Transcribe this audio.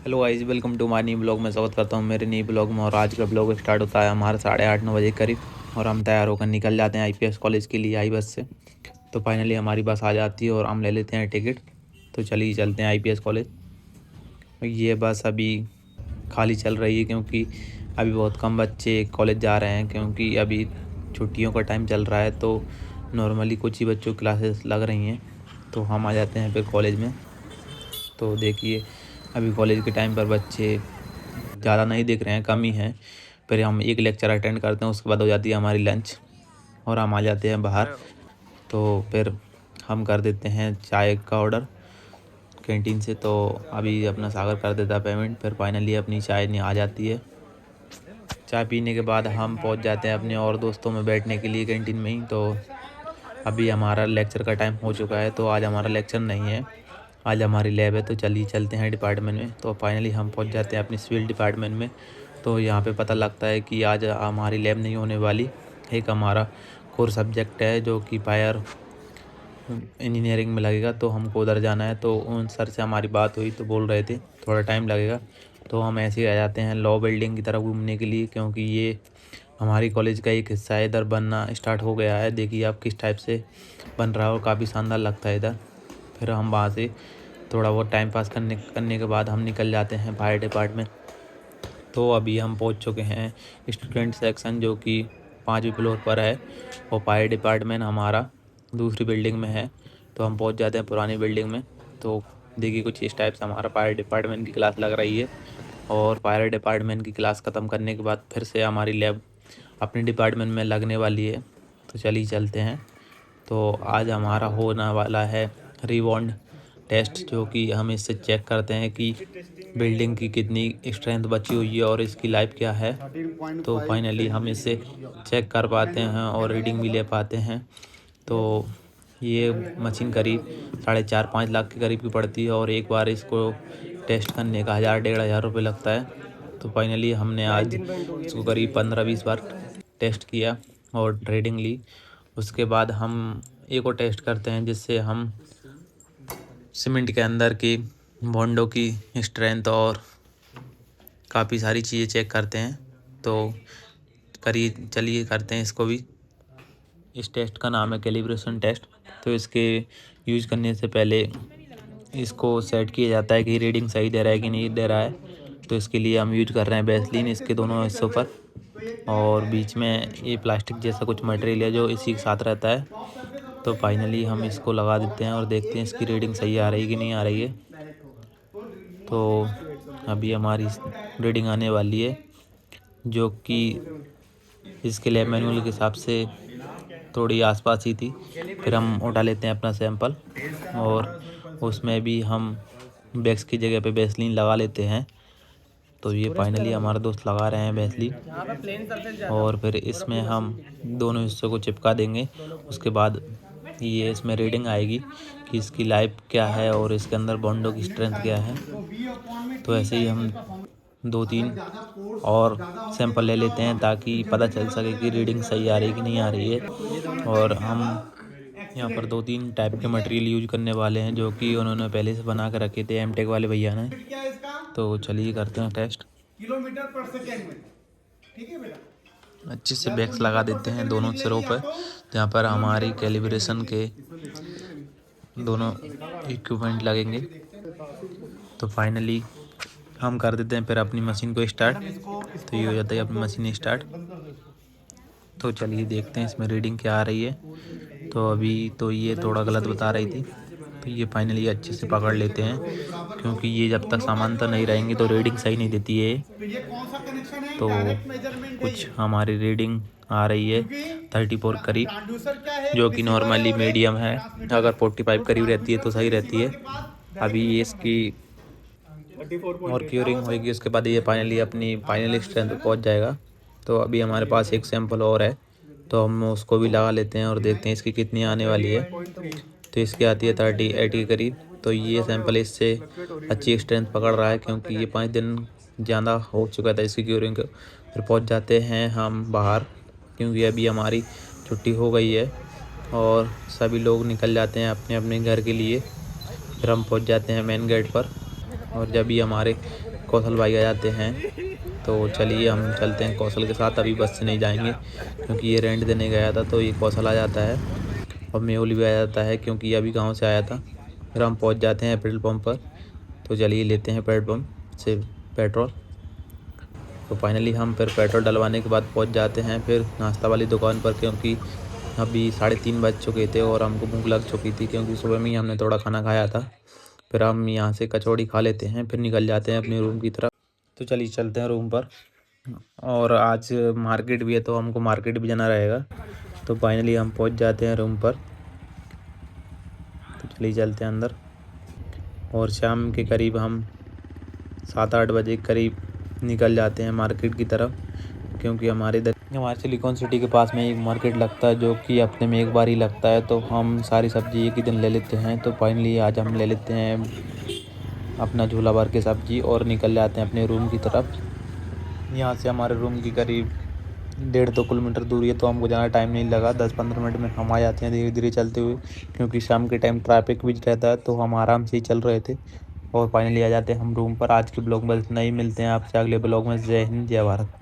Hello guys, welcome to my new blog में स्वागत करता हूँ मेरे नई ब्लॉग में। और आज का ब्लॉग स्टार्ट होता है हमारा 8:30-9 बजे करीब और हम तैयार होकर निकल जाते हैं आईपीएस कॉलेज के लिए आई बस से। तो फाइनली हमारी बस आ जाती है और हम ले लेते हैं टिकट। तो चलिए चलते हैं आईपीएस कॉलेज। ये बस अभी खाली चल रही है क्योंकि अभी बहुत कम बच्चे कॉलेज जा रहे हैं, क्योंकि अभी छुट्टियों का टाइम चल रहा है। तो नॉर्मली कुछ ही बच्चों की क्लासेस लग रही हैं, तो हम आ जाते हैं फिर कॉलेज में। तो देखिए अभी कॉलेज के टाइम पर बच्चे ज़्यादा नहीं दिख रहे हैं, कम ही हैं। फिर हम एक लेक्चर अटेंड करते हैं, उसके बाद हो जाती है हमारी लंच और हम आ जाते हैं बाहर। तो फिर हम कर देते हैं चाय का ऑर्डर कैंटीन से। तो अभी अपना सागर कर देता है पेमेंट, फिर फाइनली अपनी चाय नहीं आ जाती है। चाय पीने के बाद हम पहुंच जाते हैं अपने और दोस्तों में बैठने के लिए कैंटीन में ही। तो अभी हमारा लेक्चर का टाइम हो चुका है, तो आज हमारा लेक्चर नहीं है, आज हमारी लैब है। तो चलिए चलते हैं डिपार्टमेंट में। तो फाइनली हम पहुंच जाते हैं अपनी सिविल डिपार्टमेंट में। तो यहाँ पे पता लगता है कि आज हमारी लैब नहीं होने वाली। एक हमारा कोर सब्जेक्ट है जो कि फायर इंजीनियरिंग में लगेगा, तो हमको उधर जाना है। तो उन सर से हमारी बात हुई तो बोल रहे थे थोड़ा टाइम लगेगा। तो हम ऐसे ही आ जाते हैं लॉ बिल्डिंग की तरफ घूमने के लिए, क्योंकि ये हमारी कॉलेज का एक हिस्सा है, इधर बनना स्टार्ट हो गया है। देखिए आप किस टाइप से बन रहा है और काफ़ी शानदार लगता है इधर। फिर हम वहाँ से थोड़ा बहुत टाइम पास करने के बाद हम निकल जाते हैं फायर डिपार्टमेंट। तो अभी हम पहुंच चुके हैं स्टूडेंट सेक्शन, जो कि 5वीं फ्लोर पर है, और फायर डिपार्टमेंट हमारा दूसरी बिल्डिंग में है। तो हम पहुंच जाते हैं पुरानी बिल्डिंग में। तो देखिए कुछ इस टाइप से हमारा फायर डिपार्टमेंट की क्लास लग रही है। और फायर डिपार्टमेंट की क्लास ख़त्म करने के बाद फिर से हमारी लैब अपने डिपार्टमेंट में लगने वाली है। तो चलिए चलते हैं। तो आज हमारा होने वाला है रिबॉन्ड टेस्ट, जो कि हम इससे चेक करते हैं कि बिल्डिंग की कितनी स्ट्रेंथ बची हुई है और इसकी लाइफ क्या है। तो फाइनली हम इसे चेक कर पाते हैं और रीडिंग भी ले पाते हैं। तो ये मशीन करीब 4.5-5 लाख के करीब की पड़ती है, और एक बार इसको टेस्ट करने का 1,000-1,500 रुपये लगता है। तो फाइनली हमने आज इसको करीब 15-20 बार टेस्ट किया और रीडिंग ली। उसके बाद हम एक और टेस्ट करते हैं, जिससे हम सीमेंट के अंदर की बॉन्डों की स्ट्रेंथ और काफ़ी सारी चीज़ें चेक करते हैं। तो चलिए करते हैं इसको भी। इस टेस्ट का नाम है कैलिब्रेशन टेस्ट। तो इसके यूज़ करने से पहले इसको सेट किया जाता है कि रीडिंग सही दे रहा है कि नहीं दे रहा है। तो इसके लिए हम यूज कर रहे हैं वैसलीन इसके दोनों हिस्सों पर, और बीच में ये प्लास्टिक जैसा कुछ मटेरियल है जो इसी के साथ रहता है। तो फाइनली हम इसको लगा देते हैं और देखते हैं इसकी रीडिंग सही आ रही है कि नहीं आ रही है। तो अभी हमारी रीडिंग आने वाली है, जो कि इसके लैब मैनुअल के हिसाब से थोड़ी आसपास ही थी। फिर हम उठा लेते हैं अपना सैंपल, और उसमें भी हम वैक्स की जगह पे वैसलीन लगा लेते हैं। तो ये फाइनली हमारे दोस्त लगा रहे हैं वैसलीन, और फिर इसमें हम दोनों हिस्सों को चिपका देंगे। उसके बाद ये इसमें रीडिंग आएगी कि इसकी लाइफ क्या है और इसके अंदर बॉन्डों की स्ट्रेंथ क्या है। तो ऐसे ही हम 2-3 और सैंपल ले लेते हैं ताकि पता चल सके कि रीडिंग सही आ रही है कि नहीं आ रही है। और हम यहाँ पर 2-3 टाइप के मटेरियल यूज करने वाले हैं, जो कि उन्होंने पहले से बना कर रखे थे एमटेक वाले भैया ने। तो चलिए करते हैं टेस्ट। किलोमीटर पर सेकेंड में, ठीक है बेटा। अच्छे से बैक्स लगा देते हैं दोनों सिरों पर, जहाँ पर हमारी कैलिब्रेशन के दोनों इक्विपमेंट लगेंगे। तो फाइनली हम कर देते हैं फिर अपनी मशीन को स्टार्ट। तो ये हो जाता है अपनी मशीन स्टार्ट। तो चलिए देखते हैं इसमें रीडिंग क्या आ रही है। तो अभी तो ये थोड़ा गलत बता रही थी, तो ये फाइनली अच्छे से पकड़ लेते हैं, क्योंकि ये जब तक समांतर नहीं रहेंगे तो रीडिंग सही नहीं देती है। तो कुछ हमारी रीडिंग आ रही है 34 करीब, जो कि नॉर्मली मीडियम है। अगर 45 करीब रहती है तो सही रहती है। अभी ये इसकी और क्यूरिंग होगी, उसके बाद ये फाइनली अपनी फाइनल स्ट्रेंथ पे पहुंच जाएगा। तो अभी हमारे पास एक सैंपल और है, तो हम उसको भी लगा लेते हैं और देखते हैं इसकी कितनी आने वाली है। तो इसकी आती है 38 के करीब। तो ये सैंपल इससे अच्छी स्ट्रेंथ पकड़ रहा है, क्योंकि ये 5 दिन ज़्यादा हो चुका था इसकी क्यूरिंग को। फिर पहुँच जाते हैं हम बाहर, क्योंकि अभी हमारी छुट्टी हो गई है और सभी लोग निकल जाते हैं अपने अपने घर के लिए। फिर हम पहुँच जाते हैं मेन गेट पर, और जब भी हमारे कौशल भाई आ जाते हैं। तो चलिए हम चलते हैं कौशल के साथ। अभी बस से नहीं जाएंगे क्योंकि ये रेंट देने गया था, तो ये कौशल आ जाता है और मेहुल भी आ जाता है क्योंकि ये अभी गाँव से आया था। फिर हम पहुँच जाते हैं पेट्रोल पंप पर। तो चलिए लेते हैं पेट्रोल पंप से पेट्रोल। तो फाइनली हम फिर पेट्रोल डलवाने के बाद पहुंच जाते हैं फिर नाश्ता वाली दुकान पर, क्योंकि अभी 3:30 बज चुके थे और हमको भूख लग चुकी थी क्योंकि सुबह में ही हमने थोड़ा खाना खाया था। फिर हम यहाँ से कचौड़ी खा लेते हैं, फिर निकल जाते हैं अपने रूम की तरफ। तो चलिए चलते हैं रूम पर। और आज मार्केट भी है तो हमको मार्केट भी जाना रहेगा। तो फाइनली हम पहुँच जाते हैं रूम पर। तो चलिए चलते हैं अंदर। और शाम के करीब हम 7-8 बजे करीब निकल जाते हैं मार्केट की तरफ, क्योंकि हमारे सिलिकॉन सिटी के पास में एक मार्केट लगता है जो कि हफ्ते में एक बार ही लगता है। तो हम सारी सब्जी एक ही दिन ले लेते हैं। तो फाइनली आज हम ले लेते हैं अपना झोला भर के सब्जी और निकल जाते हैं अपने रूम की तरफ। यहाँ से हमारे रूम की करीब 1.5-2 किलोमीटर दूरी है, तो हमको ज़्यादा टाइम नहीं लगा। 10-15 मिनट में हम आ जाते हैं धीरे धीरे चलते हुए, क्योंकि शाम के टाइम ट्रैफिक भी रहता है। तो हम आराम से ही चल रहे थे और फाइनली आ जाते हैं हम रूम पर। आज के ब्लॉग में इतना ही, मिलते हैं आपसे अगले ब्लॉग में। जय हिंद, जय भारत।